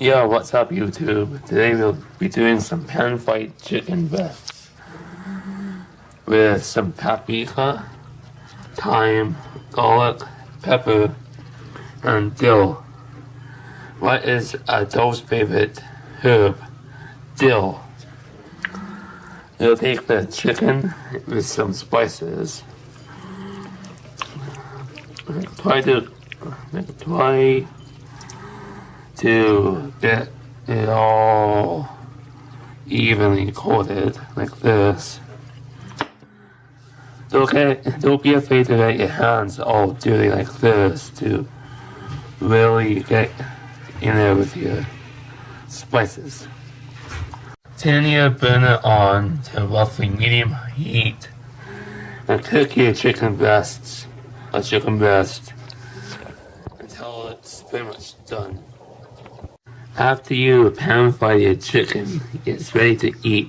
Yo, what's up YouTube? Today we'll be doing some pan-fried chicken breasts with some paprika, thyme, garlic, pepper, and dill. What is Adol's favorite herb? Dill. We'll take the chicken with some spices. Try to get it all evenly coated like this. Don't be afraid to get your hands all dirty like this to really get in there with your spices. Turn your burner on to roughly medium heat and cook your chicken breast until it's pretty much done. After you pan fry your chicken, it's ready to eat.